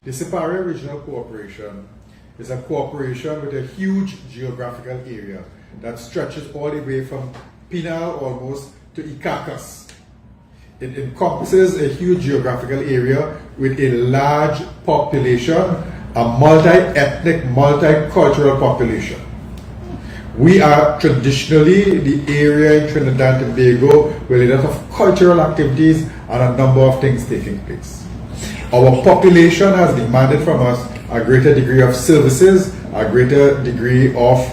The Siparia Regional Corporation is a corporation with a huge geographical area that stretches all the way from Pinal almost to Icacos. It encompasses a huge geographical area with a large population, a multi-ethnic, multicultural population. We are traditionally the area in Trinidad and Tobago with a lot of cultural activities and a number of things taking place. Our population has demanded from us a greater degree of services, a greater degree of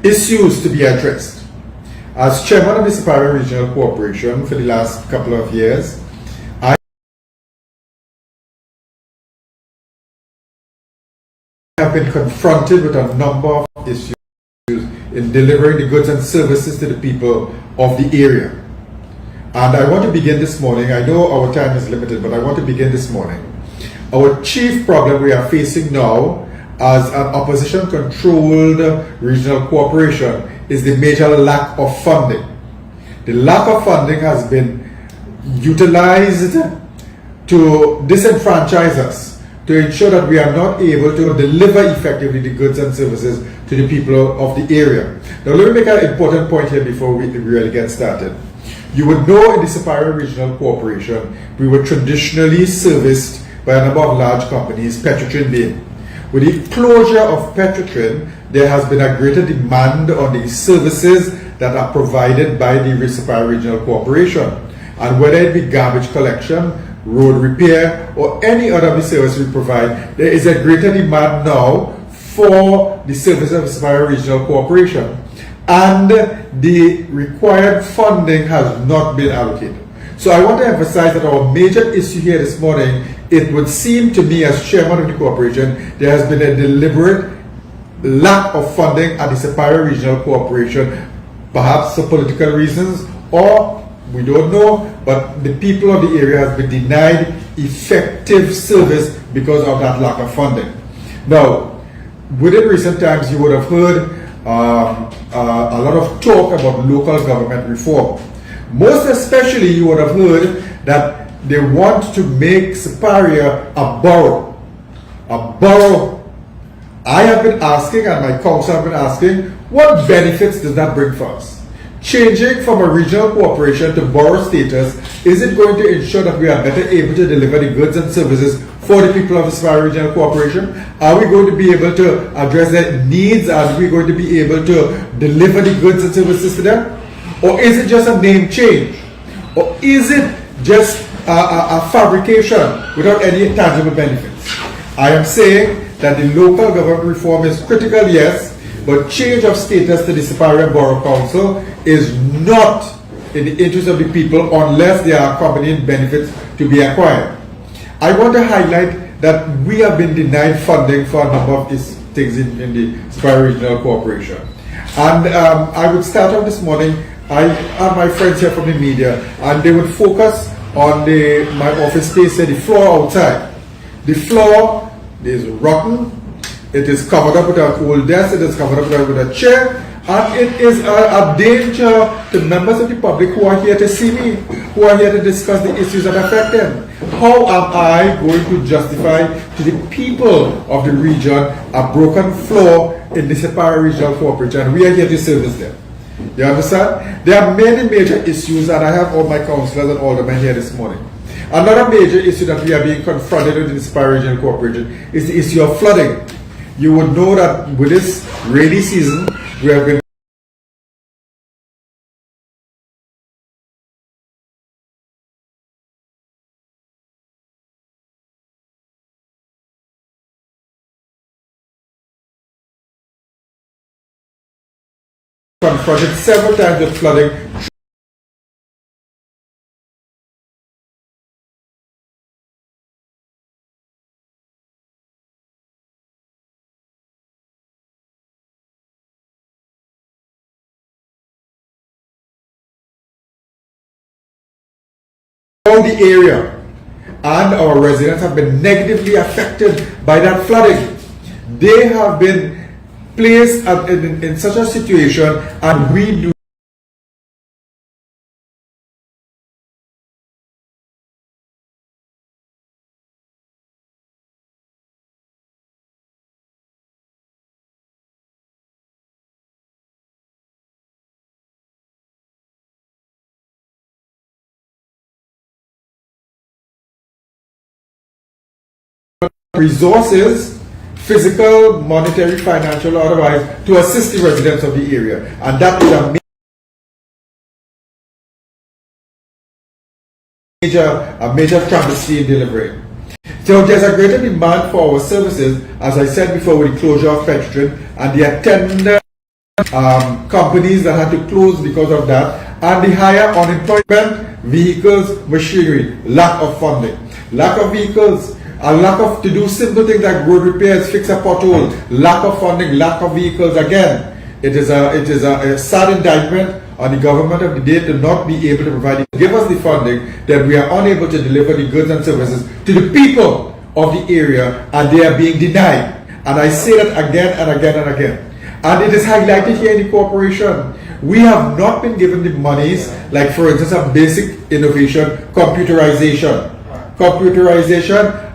issues to be addressed. As chairman of the Siparia Regional Corporation for the last couple of years, I have been confronted with a number of issues in delivering the goods and services to the people of the area. And I want to begin this morning. I know our time is limited, but I want to begin this morning. Our chief problem we are facing now as an opposition-controlled regional corporation is the major lack of funding. The lack of funding has been utilized to disenfranchise us, to ensure that we are not able to deliver effectively the goods and services to the people of the area. Now let me make an important point here before we really get started. You would know in the Siparia Regional Corporation, we were traditionally serviced by a number of large companies, Petrotrin being. With the closure of Petrotrin, there has been a greater demand on the services that are provided by the Siparia Regional Corporation. And whether it be garbage collection, road repair, or any other of the services we provide, there is a greater demand now for the services of the Siparia Regional Corporation. And the required funding has not been allocated. So I want to emphasize that our major issue here this morning, it would seem to me as chairman of the corporation, there has been a deliberate lack of funding at the Siparia Regional Corporation, perhaps for political reasons, or we don't know, but the people of the area have been denied effective service because of that lack of funding. Now, within recent times, you would have heard a lot of talk about local government reform. Most especially, you would have heard that they want to make Siparia a borough. A borough. I have been asking, and my council have been asking, what benefits does that bring for us? Changing from a regional corporation to borough status, is it going to ensure that we are better able to deliver the goods and services for the people of the Siparia Regional Corporation? Are we going to be able to address their needs? Are we going to be able to deliver the goods and services to them? Or is it just a name change? Or is it just a fabrication without any tangible benefits? I am saying that the local government reform is critical, yes, but change of status to the Siparia Borough Council is not in the interest of the people unless there are accompanying benefits to be acquired. I want to highlight that we have been denied funding for a number of these things in the Siparia Regional Corporation. And I would start off this morning. I have my friends here from the media, and they would focus on my office space and the floor outside. The floor is rotten. It is covered up with an old desk. It is covered up with a chair. And it is a danger to members of the public who are here to see me, who are here to discuss the issues that affect them. How am I going to justify to the people of the region a broken floor in the Siparia Regional Corporation? We are here to service them. You understand? There are many major issues, and I have all my councillors and aldermen here this morning. Another major issue that we are being confronted with in the Siparia Regional Corporation is the issue of flooding. You would know that with this rainy season, we have been confronted several times with flooding. The area, and our residents have been negatively affected by that flooding. They have been placed in such a situation, and we do resources, physical, monetary, financial, or otherwise, to assist the residents of the area. And that is a major travesty in delivering. So there's a greater demand for our services, as I said before, with the closure of Petrotrin and the attendant companies that had to close because of that, and the higher unemployment, vehicles, machinery, lack of funding, lack of vehicles, a lack of to do simple things like road repairs, fix a pothole, lack of funding, lack of vehicles. Again, it is a sad indictment on the government of the day to not be able to provide give us the funding, that we are unable to deliver the goods and services to the people of the area, and they are being denied. And I say that again and again and again. And it is highlighted here in the corporation. We have not been given the monies, like for instance, a basic innovation, computerization,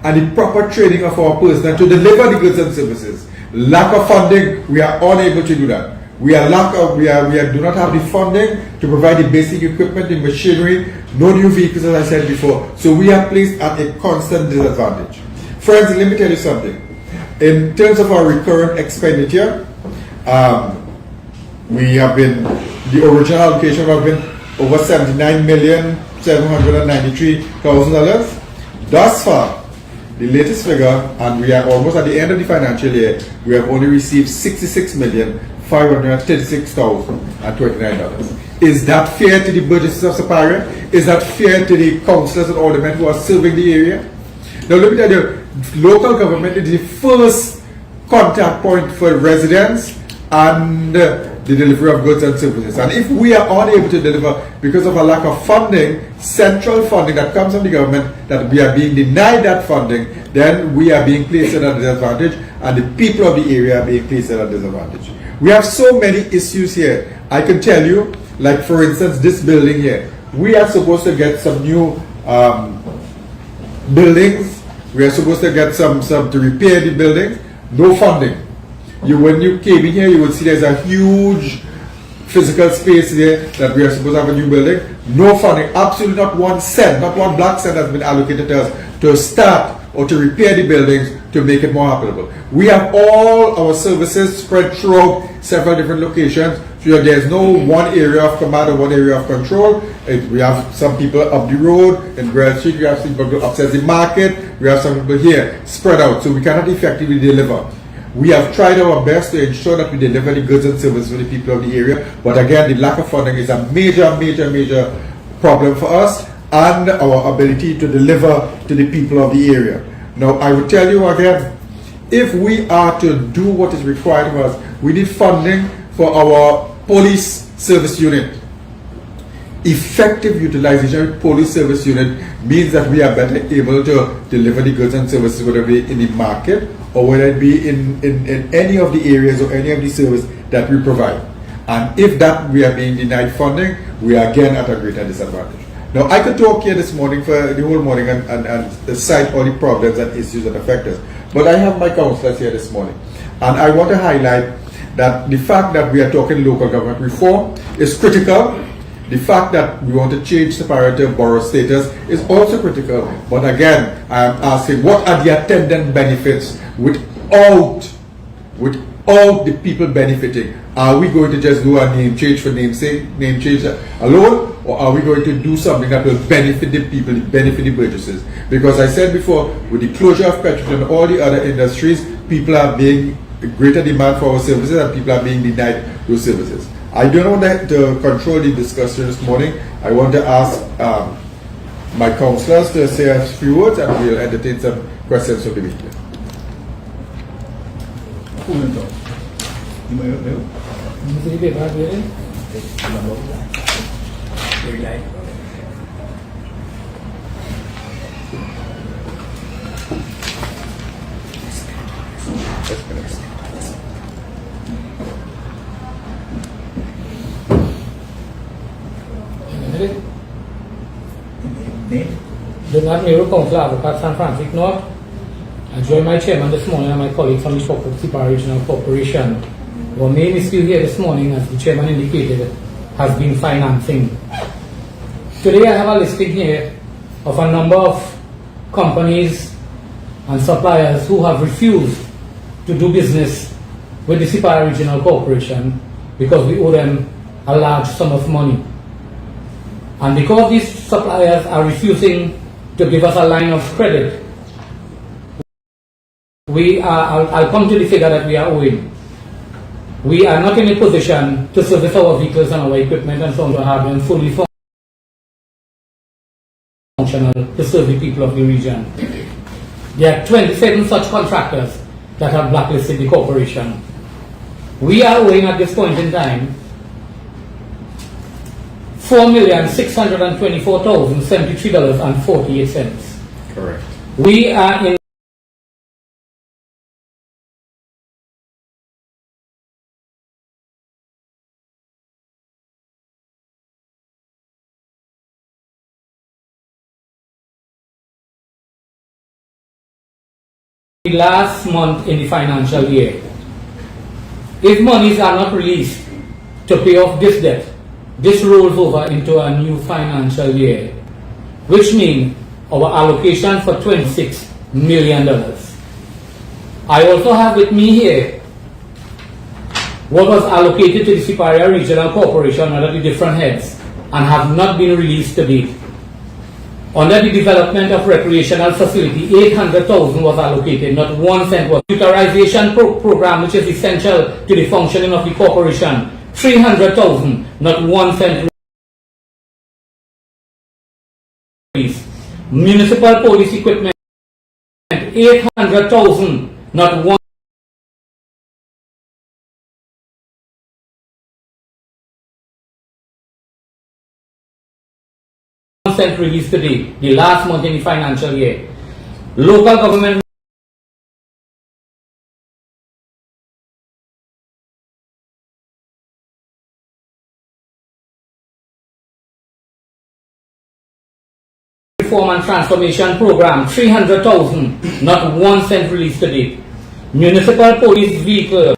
and the proper training of our personnel to deliver the goods and services. Lack of funding, we are unable to do that. We do not have the funding to provide the basic equipment, the machinery, no new vehicles, as I said before. So we are placed at a constant disadvantage. Friends, let me tell you something. In terms of our recurrent expenditure, the original allocation have been over $79,793,000. Thus far, the latest figure, and we are almost at the end of the financial year, we have only received $66,536,029. Is that fair to the burgesses of Siparia? Is that fair to the councillors and aldermen who are serving the area? Now let me tell you, local government is the first contact point for residents and the delivery of goods and services. And if we are unable to deliver because of a lack of funding, central funding that comes from the government, that we are being denied that funding, then we are being placed at a disadvantage, and the people of the area are being placed at a disadvantage. We have so many issues here. I can tell you, like for instance, this building here. We are supposed to get some new buildings. We are supposed to get some to repair the buildings. No funding. When you came in here, you will see there's a huge physical space there that we are supposed to have a new building. No funding. Absolutely not 1 cent, not 1 black cent has been allocated to us to start or to repair the buildings to make it more habitable. We have all our services spread throughout several different locations. So there's no one area of command or one area of control. We have some people up the road in Grand Street, we have some people upstairs the market, we have some people here spread out. So we cannot effectively deliver. We have tried our best to ensure that we deliver the goods and services for the people of the area. But again, the lack of funding is a major problem for us and our ability to deliver to the people of the area. Now, I will tell you again, if we are to do what is required of us, we need funding for our police service unit. Effective utilization of police service unit means that we are better able to deliver the goods and services, whether it be in the market or whether it be in any of the areas or any of the service that we provide. And if that we are being denied funding, we are again at a greater disadvantage. Now, I could talk here this morning for the whole morning and cite all the problems and issues that affect us. But I have my councillors here this morning. And I want to highlight that the fact that we are talking local government reform is critical. The fact that we want to change Siparia to borough status is also critical. But again, I am asking, what are the attendant benefits without the people benefiting? Are we going to just do a name change for name change alone? Or are we going to do something that will benefit the people, benefit the burgesses? Because I said before, with the closure of Petrotrin and all the other industries, people are being greater demand for our services and people are being denied those services. I don't want to control the discussion this morning. I want to ask my councillors to say a few words and we'll entertain some questions from the media. Donald Miro, Councillor Advocate, San Francisco North. I joined my chairman this morning and my colleagues from the Siparia Regional Corporation. Our main issue here this morning, as the chairman indicated, has been financing. Today I have a listing here of a number of companies and suppliers who have refused to do business with the Siparia Regional Corporation because we owe them a large sum of money. And because these suppliers are refusing to give us a line of credit, I'll come to the figure that we are owing. We are not in a position to service our vehicles and our equipment and so on to have them fully functional to serve the people of the region. There are 27 such contractors that have blacklisted the corporation. We are owing at this point in time $4,624,073.48. Correct. We are in the last month in the financial year. If monies are not released to pay off this debt, this rolls over into a new financial year, which means our allocation for $26 million. I also have with me here what was allocated to the Siparia Regional Corporation under the different heads and have not been released to date. Under the development of recreational facility, $800,000 was allocated, not 1 cent was. Computerization program, which is essential to the functioning of the corporation, $300,000, not 1 cent. Municipal police equipment, $800,000, not 1 cent released today, the last month in the financial year. Local government reform and transformation program, $300,000, not 1 cent released today. Municipal police vehicle,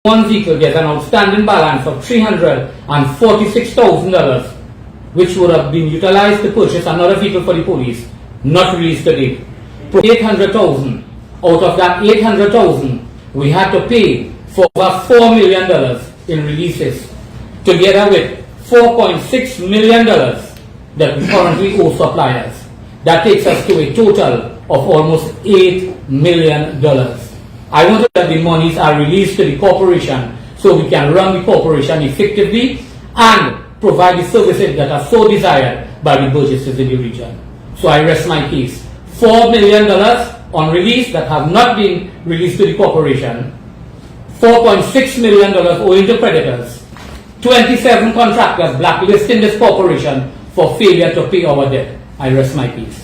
one vehicle gets an outstanding balance of $346,000, which would have been utilized to purchase another vehicle for the police, not released today. $800,000. Out of that $800,000, we had to pay for over $4 million in releases, together with $4.6 million that we currently owe suppliers. That takes us to a total of almost $8 million. I want that the monies are released to the corporation so we can run the corporation effectively and provide the services that are so desired by the burgesses in the region. So I rest my case. $4 million on release that have not been released to the corporation, $4.6 million owing to creditors, 27 contractors blacklisting this corporation for failure to pay our debt. I rest my case.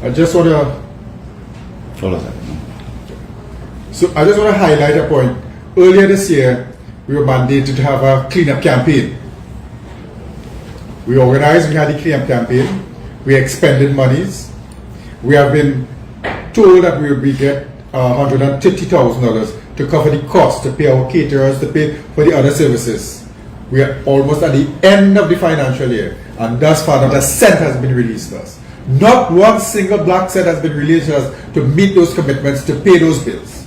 I just want to highlight a point. Earlier this year, we were mandated to have a cleanup campaign. We organized, we had a cleanup campaign, we expended monies. We have been told that we will get $150,000 to cover the cost, to pay our caterers, to pay for the other services. We are almost at the end of the financial year, and thus far not a cent has been released to us. Not one single black cent has been released to us to meet those commitments, to pay those bills.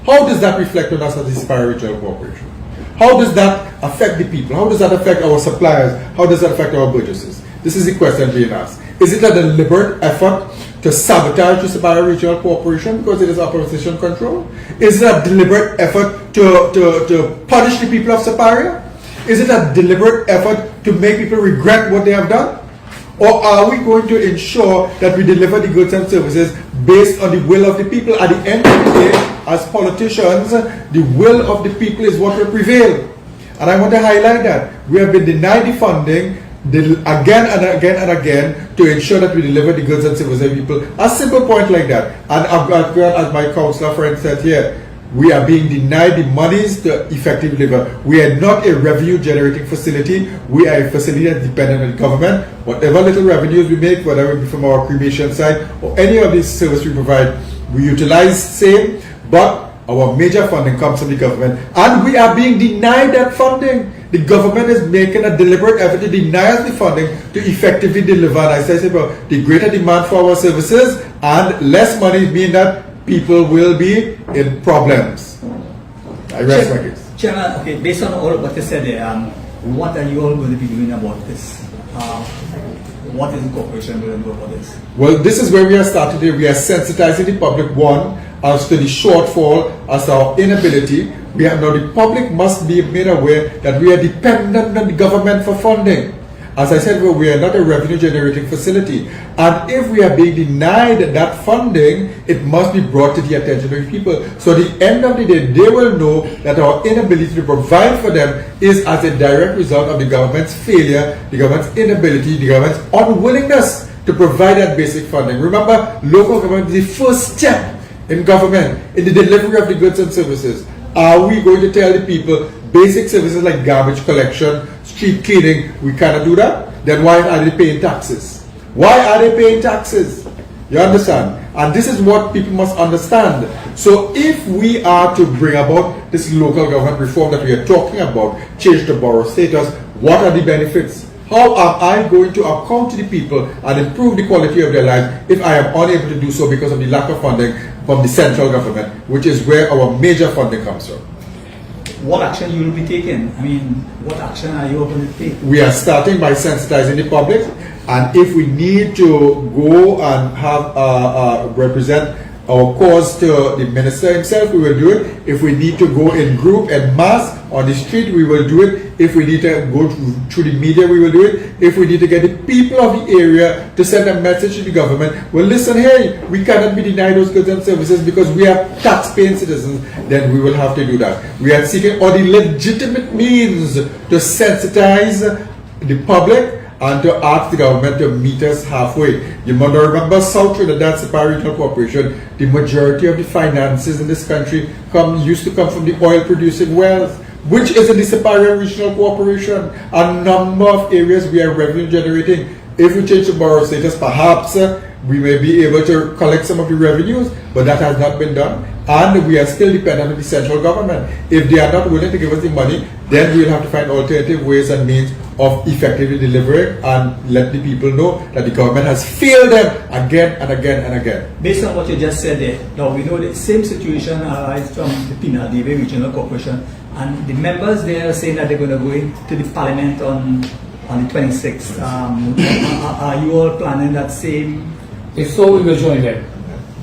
How does that reflect on us as the Siparia Regional Corporation? How does that affect the people? How does that affect our suppliers? How does that affect our burgesses? This is the question being asked. Is it a deliberate effort to sabotage the Siparia Regional Corporation because it is opposition control? Is it a deliberate effort to punish the people of Siparia? Is it a deliberate effort to make people regret what they have done? Or are we going to ensure that we deliver the goods and services based on the will of the people? At the end of the day, as politicians, the will of the people is what will prevail. And I want to highlight that. We have been denied the funding again and again and again to ensure that we deliver the goods and services to people. A simple point like that. And as my councillor friend said here, we are being denied the monies to effectively deliver. We are not a revenue generating facility. We are a facility that's dependent on the government. Whatever little revenues we make, whether it be from our cremation side or any of these services we provide, we utilize same, but our major funding comes from the government, and we are being denied that funding. The government is making a deliberate effort to deny us the funding to effectively deliver. And as I said, the greater demand for our services and less money mean that people will be in problems. I rest my case. Chairman, okay, based on all what you said there, what are you all going to be doing about this? What is the corporation going to do about this? Well, this is where we are starting today. We are sensitizing the public, one, as to the shortfall, as to our inability. Now the public must be made aware that we are dependent on the government for funding. As I said, we are not a revenue generating facility. And if we are being denied that funding, it must be brought to the attention of the people. So at the end of the day, they will know that our inability to provide for them is as a direct result of the government's failure, the government's inability, the government's unwillingness to provide that basic funding. Remember, local government is the first step in government, in the delivery of the goods and services. Are we going to tell the people basic services like garbage collection, street cleaning, we cannot do that? Then why are they paying taxes? Why are they paying taxes? You understand? And this is what people must understand. So if we are to bring about this local government reform that we are talking about, change the borough status, what are the benefits? How am I going to account to the people and improve the quality of their lives if I am unable to do so because of the lack of funding from the central government, which is where our major funding comes from? What action you will be taking? I mean, what action are you going to take? We are starting by sensitizing the public, and if we need to go and have represent our cause to the minister himself, we will do it. If we need to go in group and mass on the street, we will do it. If we need to go through the media, we will do it. If we need to get the people of the area to send a message to the government, well, listen here, we cannot be denied those goods and services because we are tax-paying citizens, then we will have to do that. We are seeking all the legitimate means to sensitize the public and to ask the government to meet us halfway. You must remember, South Trinidad Siparia Regional Corporation, the majority of the finances in this country used to come from the oil producing wells, which is in the Siparia Regional Corporation. A number of areas we are revenue generating. If we change the borough status, perhaps we may be able to collect some of the revenues, but that has not been done. And we are still dependent on the central government. If they are not willing to give us the money, then we will have to find alternative ways and means of effectively delivering and let the people know that the government has failed them again and again and again. Based on what you just said there, now we know the same situation arises from the Pinal Regional Corporation, and the members there are saying that they're going to go into the parliament on the 26th. Are you all planning that same? If so, we will join them.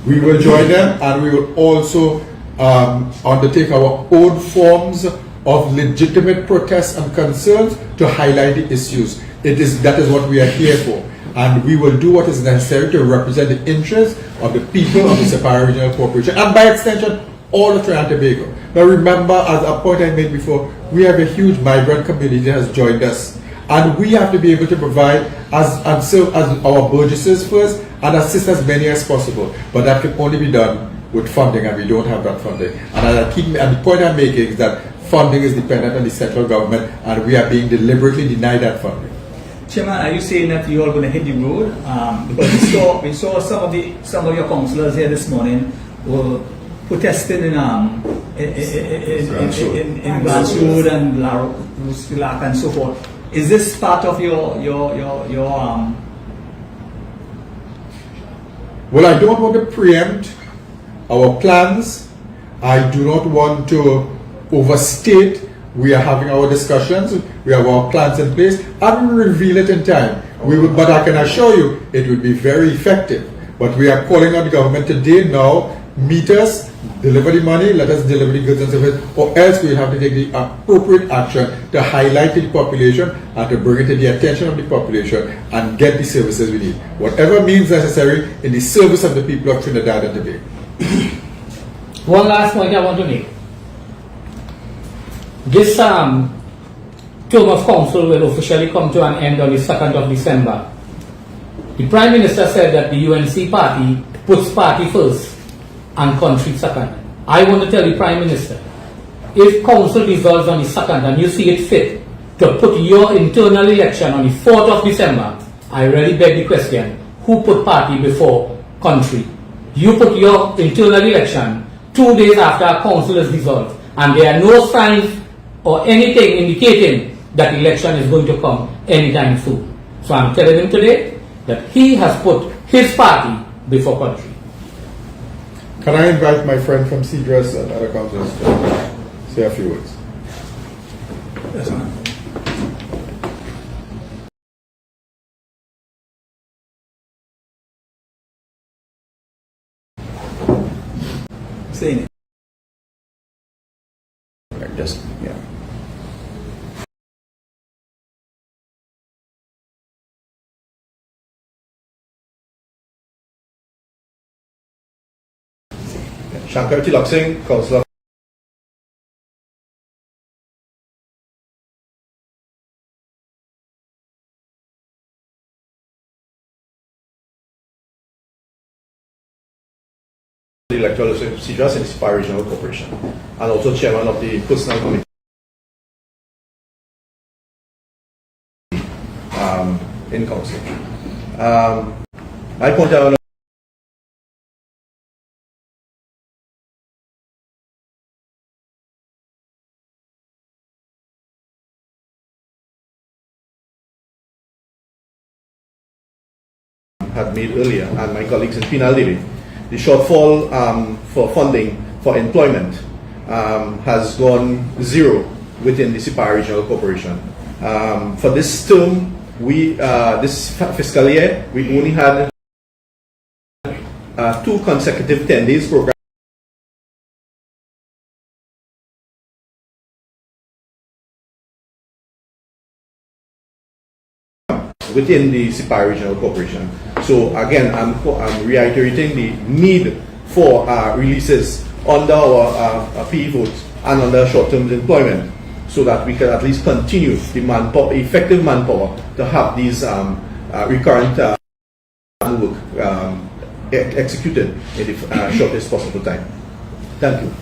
We will join them, and we will also undertake our own forms of legitimate protests and concerns to highlight the issues. That is what we are here for. And we will do what is necessary to represent the interests of the people of the Siparia Regional Corporation, and by extension, all of Trinidad and Tobago. Now remember, as a point I made before, we have a huge migrant community that has joined us. And we have to be able to provide and serve as our burgesses first and assist as many as possible. But that can only be done with funding, and we don't have that funding. And the point I'm making is that funding is dependent on the central government, and we are being deliberately denied that funding. Chairman, are you saying that you are going to hit the road? Because we saw some of your councillors here this morning were protesting in Grants Road and Rusilac and so forth. Is this part of your Well, I don't want to preempt our plans. I do not want to overstate. We are having our discussions. We have our plans in place, and we will reveal it in time. But I can assure you, it will be very effective. But we are calling on the government today now, meet us, deliver the money, let us deliver the goods and services, or else we will have to take the appropriate action to highlight to the population and to bring it to the attention of the population and get the services we need. Whatever means necessary in the service of the people of Trinidad and Tobago. One last point I want to make. This term of council will officially come to an end on the 2nd of December. The Prime Minister said that the UNC party puts party first and country second. I want to tell the Prime Minister, if council dissolves on the 2nd and you see it fit to put your internal election on the 4th of December, I really beg the question, who put party before country? You put your internal election 2 days after a council is dissolved, and there are no signs or anything indicating that election is going to come anytime soon. So I'm telling him today that he has put his party before country. Can I invite my friend from CDRS and other councillors to say a few words? Yes, ma'am. Saying it. Just, yeah. Shankar Tilak Singh, Councillor. The electoral CDRS in the Siparia Regional Corporation, and also chairman of the Personnel Committee in Council. I point out had made earlier, and my colleagues in Penal did it. The shortfall for funding for employment has gone zero within the Siparia Regional Corporation. For this term, this fiscal year, we only had 2 consecutive 10 days program within the Siparia Regional Corporation. So again, I'm reiterating the need for releases under our PE votes and under short-term employment, so that we can at least continue the manpower, effective manpower, to have these recurrent work executed in the shortest possible time. Thank you.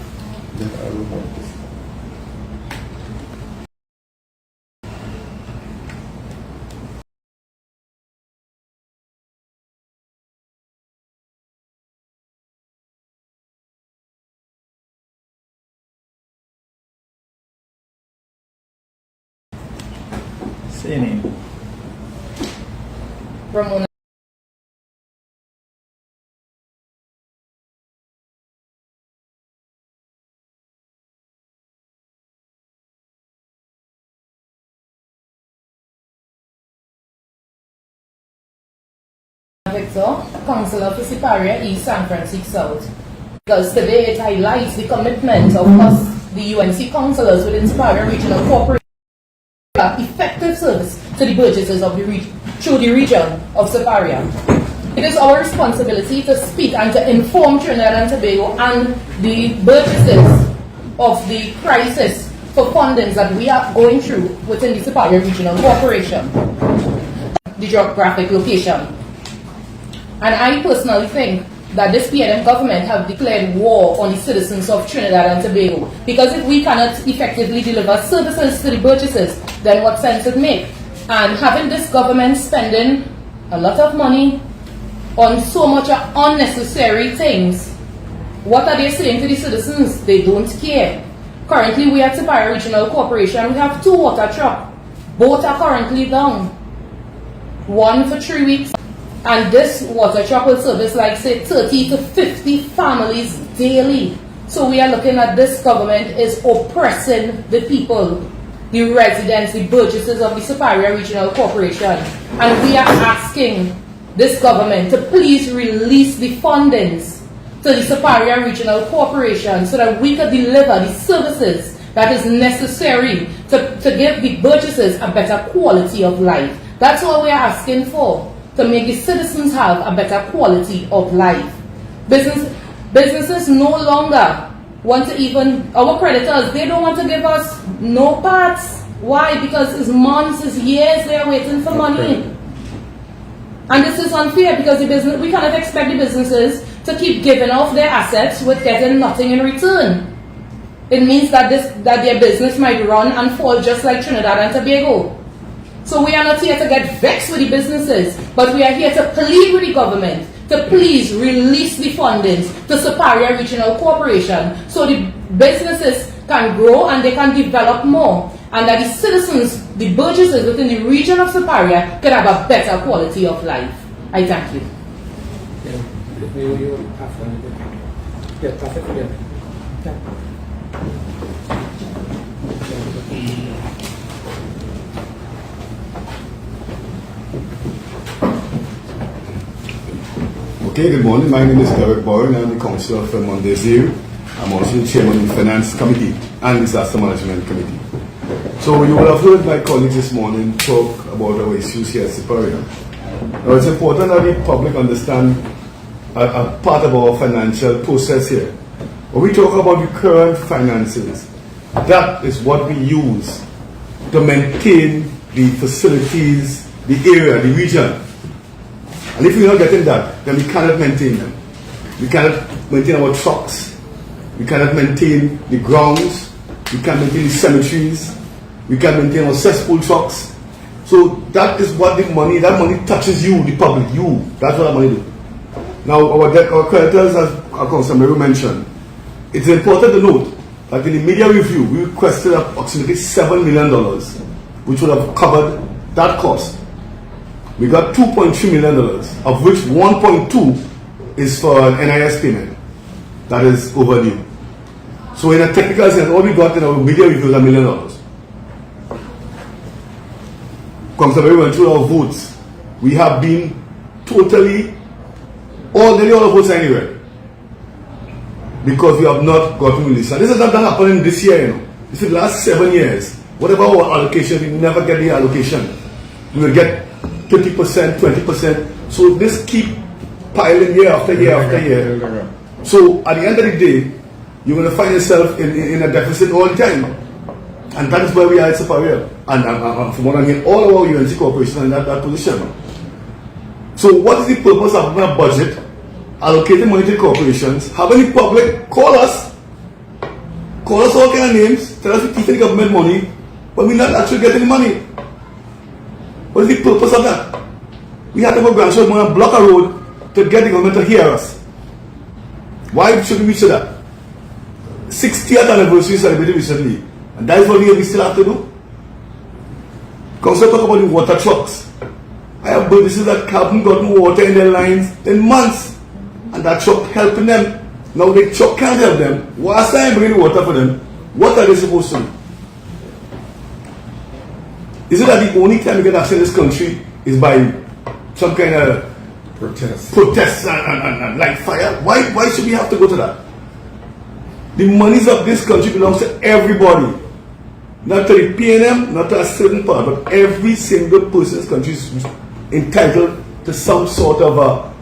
Say your name. Ramona. Victor, Councillor for Siparia East, San Francisco South. Because today it highlights the commitment of us, the UNC councillors within Siparia Regional Corporation, effective service to the Burgesses of the through the region of Siparia. It is our responsibility to speak and to inform Trinidad and Tobago and the Burgesses of the crisis for fundings that we are going through within the Siparia Regional Corporation, the geographic location. And I personally think that this PNM government have declared war on the citizens of Trinidad and Tobago. Because if we cannot effectively deliver services to the Burgesses, then what sense it make? And having this government spending a lot of money on so much unnecessary things, what are they saying to the citizens? They don't care. Currently, we at Siparia Regional Corporation, we have 2 water trucks. Both are currently down. One for 3 weeks. And this water truck will service like say 30 to 50 families daily. So we are looking at this government is oppressing the people, the residents, the Burgesses of the Siparia Regional Corporation. And we are asking this government to please release the fundings to the Siparia Regional Corporation so that we can deliver the services that is necessary to give the Burgesses a better quality of life. That's what we are asking for, to make the citizens have a better quality of life. Businesses no longer want to even, our creditors, they don't want to give us no parts. Why? Because it's months, it's years they are waiting for money. And this is unfair because the business, we cannot expect the businesses to keep giving off their assets with getting nothing in return. It means that their business might run and fall just like Trinidad and Tobago. So we are not here to get vexed with the businesses, but we are here to plead with the government to please release the fundings to Siparia Regional Corporation so the businesses can grow and they can develop more, and that the citizens, the burgesses within the region of Siparia can have a better quality of life. I thank you. Okay, good morning. My name is Derek Bowen. I'm the Councillor for Mondesir. I'm also the Chairman of the Finance Committee and Disaster Management Committee. So you will have heard my colleagues this morning talk about our issues here at Siparia. Now it's important that the public understand a part of our financial process here. When we talk about the current finances, that is what we use to maintain the facilities, the area, the region. And if we're not getting that, then we cannot maintain them. We cannot maintain our trucks. We cannot maintain the grounds. We can't maintain the cemeteries. We can't maintain our cesspool trucks. So that is what that money touches you, the public, you. That's what that money do. Now, our creditors, as our Councillor Mary mentioned, it's important to note that in the media review, we requested approximately $7 million, which would have covered that cost. We got $2.3 million, of which 1.2 is for an NIS payment that is overdue. So in a technical sense, all we got in our media review is $1 million. Councillor went through our votes. We have been totally, nearly all the votes anyway, because we have not gotten released. And this is not happening this year, you know. This is the last 7 years. Whatever our allocation, we never get the allocation. We will get 30%, 20%. So this keep piling year after year after year. So at the end of the day, you're going to find yourself in a deficit all the time. And that is where we are at Siparia. And from what I'm hearing, all our UNC corporations are in that position. So what is the purpose of having a budget, allocating money to corporations, having the public call us all kind of names, tell us we're keeping government money, but we're not actually getting the money. What is the purpose of that? We had to go and block a road to get the government to hear us. Why should we reach to that? 60th anniversary celebrated recently, and that is what we still have to do. Council talk about the water trucks. I have businesses that haven't gotten water in their lines in months, and that truck helping them. Now the truck can't help them. Why are they bringing water for them? What are they supposed to do? Is it that the only time you get access in this country is by some kind of protests and light fire? Why should we have to go to that? The monies of this country belongs to everybody. Not to the PNM, not to a certain part, but every single person in this country is entitled to some sort of a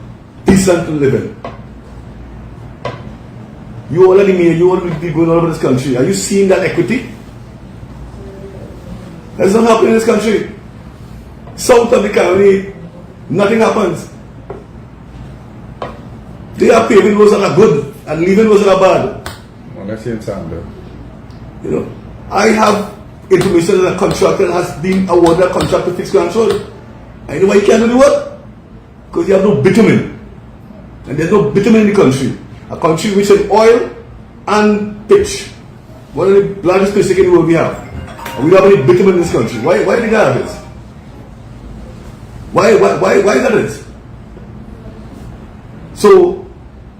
decent living. You already be going all over this country. Are you seeing that equity? That's not happening in this country. South of the colony, nothing happens. They are paving roads that are good and leaving roads that are bad. Unless you're in Sandler. You know, I have information that a contractor has been awarded a contract to fix Grand Road. I know why you can't do the work. Because you have no bitumen. And there's no bitumen in the country. A country which has oil and pitch. One of the largest places in the world we have. And we don't have any bitumen in this country. Why did they have this? Why is that it? So,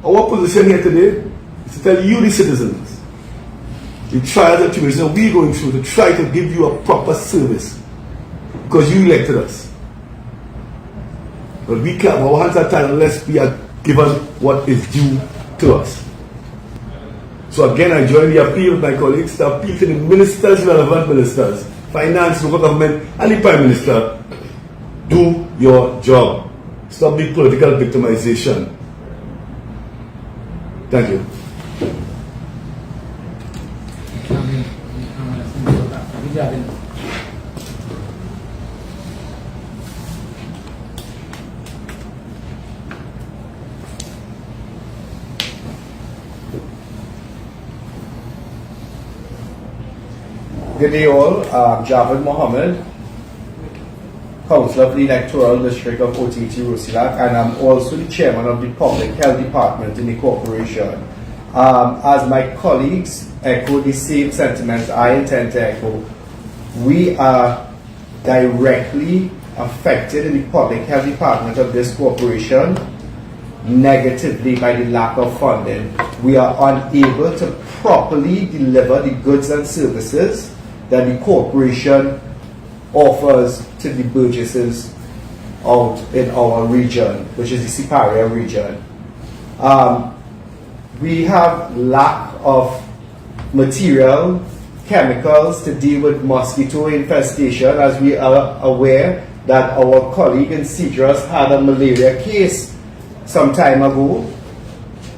our position here today is to tell you, the citizens, the trials and tribulations we're going through to try to give you a proper service because you elected us. But we can't, our hands are tied unless we are given what is due to us. So again, I join the appeal of my colleagues to appeal to the ministers, relevant ministers, finance, local government, and the Prime Minister. Do your job. Stop the political victimization. Thank you. Javin. Good day all, Javed Mohammed, Councillor of the Electoral District of OTT Rusilak, and I'm also the Chairman of the Public Health Department in the corporation. As my colleagues echo the same sentiments I intend to echo, we are directly affected in the Public Health Department of this corporation negatively by the lack of funding. We are unable to properly deliver the goods and services that the corporation offers to the burgesses out in our region, which is the Siparia region. We have lack of material, chemicals to deal with mosquito infestation, as we are aware that our colleague in Cedros had a malaria case some time ago.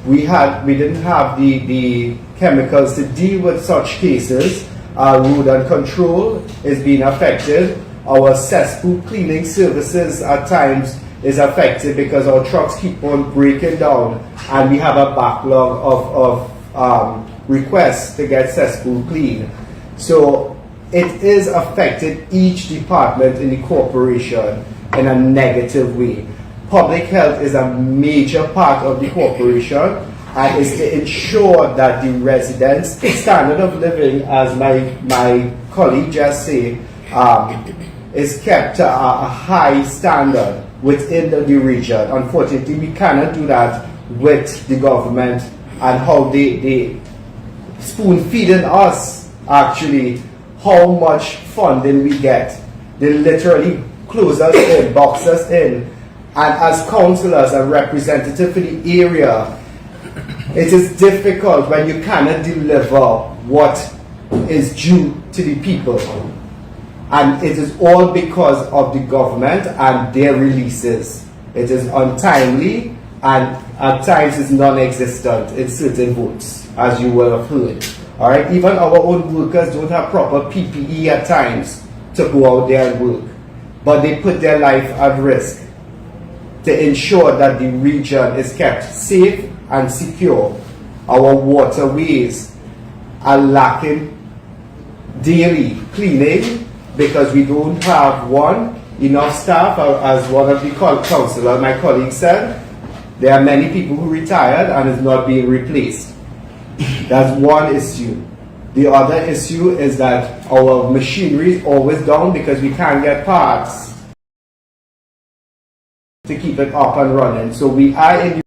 We didn't have the chemicals to deal with such cases. Our rodent control is being affected. Our cesspool cleaning services at times is affected because our trucks keep on breaking down, and we have a backlog of requests to get cesspool clean. So it is affected each department in the corporation in a negative way. Public health is a major part of the corporation, and is to ensure that the residents' standard of living, as my colleague just said, is kept to a high standard within the region. Unfortunately, we cannot do that with the government and how they spoon feeding us actually how much funding we get. They literally close us in, box us in, and as councillors and representatives for the area, it is difficult when you cannot deliver what is due to the people. And it is all because of the government and their releases. It is untimely and at times is non-existent in certain votes, as you will have heard. All right, even our own workers don't have proper PPE at times to go out there and work, but they put their life at risk to ensure that the region is kept safe and secure. Our waterways are lacking daily cleaning because we don't have enough staff. As one of the councillors, my colleague said, there are many people who retired and is not being replaced. That's one issue. The other issue is that our machinery is always down because we can't get parts to keep it up and running. So we are in the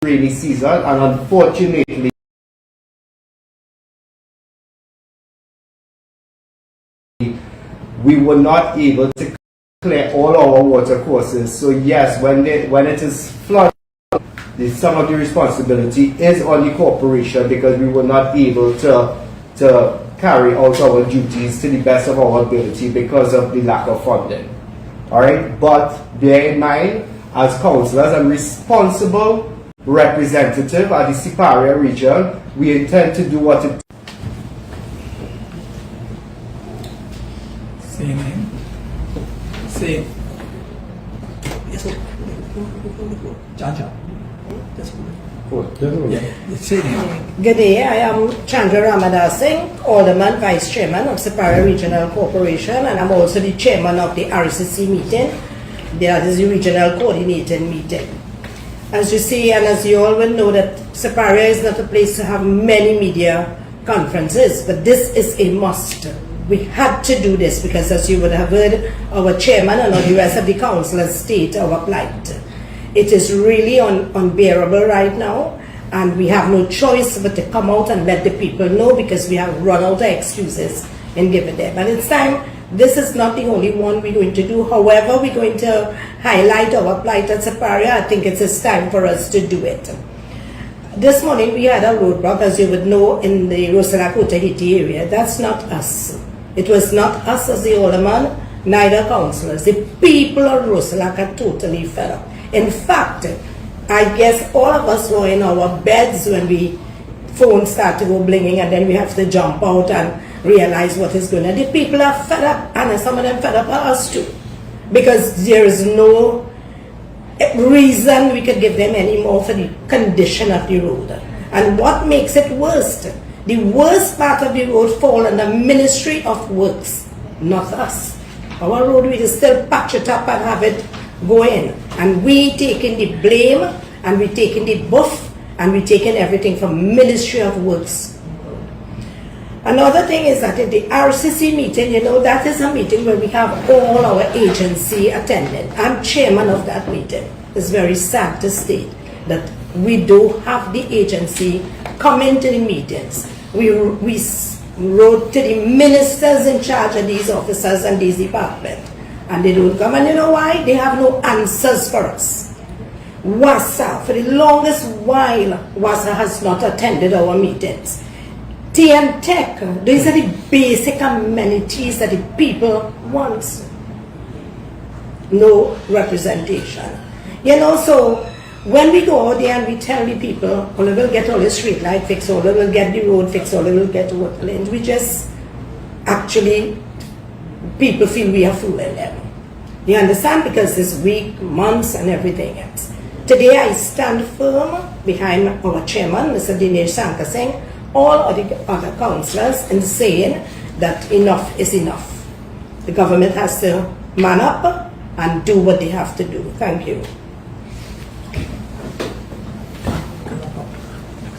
rainy season, and unfortunately we were not able to clear all our water courses. So yes, when it is flooded, some of the responsibility is on the corporation because we were not able to carry out our duties to the best of our ability because of the lack of funding. All right, but bear in mind, as councillors and responsible representative at the Siparia region, we intend to do what it. Say name. Say. Jaja. Yeah. Say name. Good day, I am Chandra Ramadar Singh, Alderman, Vice Chairman of Siparia Regional Corporation, and I'm also the Chairman of the RCC meeting. That is the Regional Coordinating meeting. As you see, and as you all will know, that Siparia is not a place to have many media conferences, but this is a must. We had to do this because, as you would have heard, our chairman and all the rest of the councillors state our plight. It is really unbearable right now, and we have no choice but to come out and let the people know because we have run out of excuses in giving them. And it's time. This is not the only one we're going to do. However, we're going to highlight our plight at Siparia. I think it's time for us to do it. This morning we had a roadblock, as you would know, in the Rosalakota-Haiti area. That's not us. It was not us as the alderman, neither councillors. The people of Rosalak are totally fed up. In fact, I guess all of us were in our beds when we phones start to go blinging, and then we have to jump out and realize what is going on. The people are fed up, and some of them fed up are us too, because there is no reason we could give them any more for the condition of the road. And what makes it worse? The worst part of the road fall on the Ministry of Works, not us. Our road, we just still patch it up and have it go in. And we taking the blame, and we taking the buff, and we taking everything from Ministry of Works. Another thing is that at the RCC meeting, you know, that is a meeting where we have all our agency attending. I'm chairman of that meeting. It's very sad to state that we do have the agency coming to the meetings. We wrote to the ministers in charge of these officers and these departments, and they don't come. And you know why? They have no answers for us. WASA, for the longest while, WASA has not attended our meetings. TN Tech, these are the basic amenities that the people want. No representation. You know, so when we go out there and we tell the people, we will get all the street light fixed, or we will get the road fixed, or we will get water lanes, we just actually, people feel we are fooling them. You understand? Because this week, months, and everything else. Today I stand firm behind our chairman, Mr. Dinesh Sankar Singh, all of the other councillors, in saying that enough is enough. The government has to man up and do what they have to do. Thank you.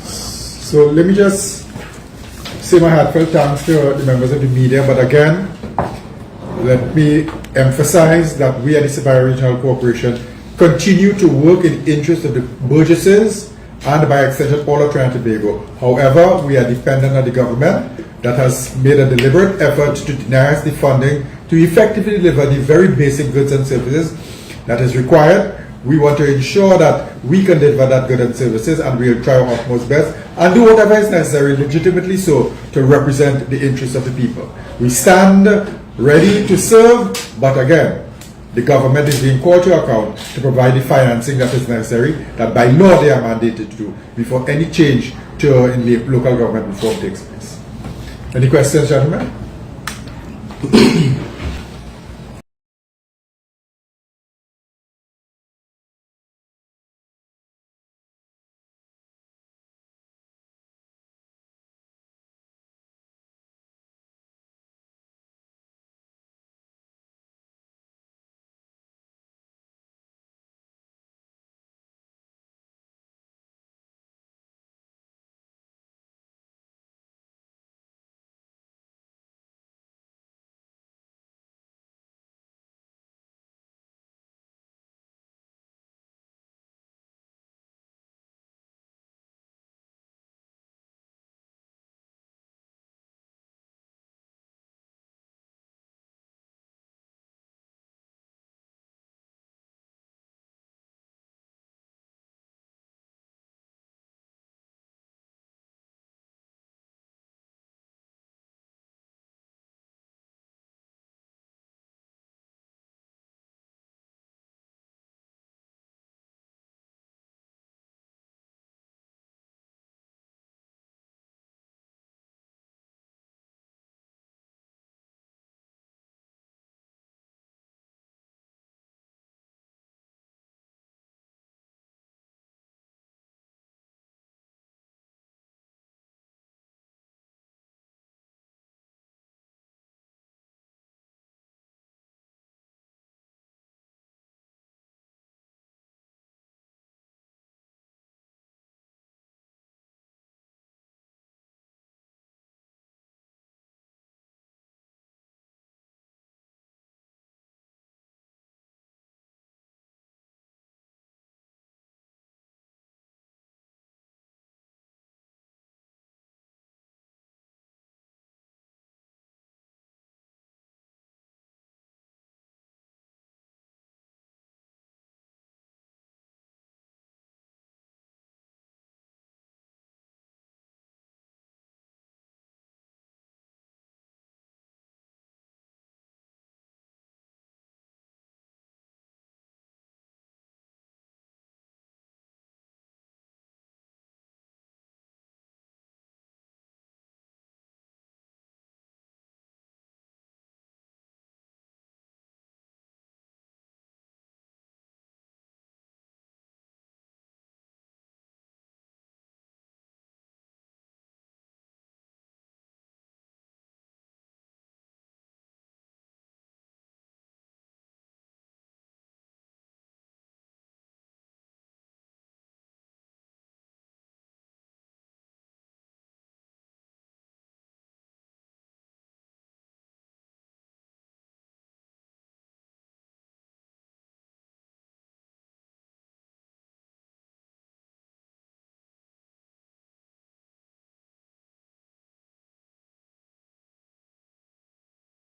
So let me just say my heartfelt thanks to the members of the media, but again, let me emphasize that we at the Siparia Regional Corporation continue to work in the interest of the Burgesses and by extension all of Trinidad and Tobago. However, we are dependent on the government that has made a deliberate effort to deny us the funding to effectively deliver the very basic goods and services that is required. We want to ensure that we can deliver that goods and services, and we will try our utmost best and do whatever is necessary, legitimately so, to represent the interests of the people. We stand ready to serve, but again, the government is being called to account to provide the financing that is necessary, that by law they are mandated to do before any change to in the local government reform takes place. Any questions, gentlemen?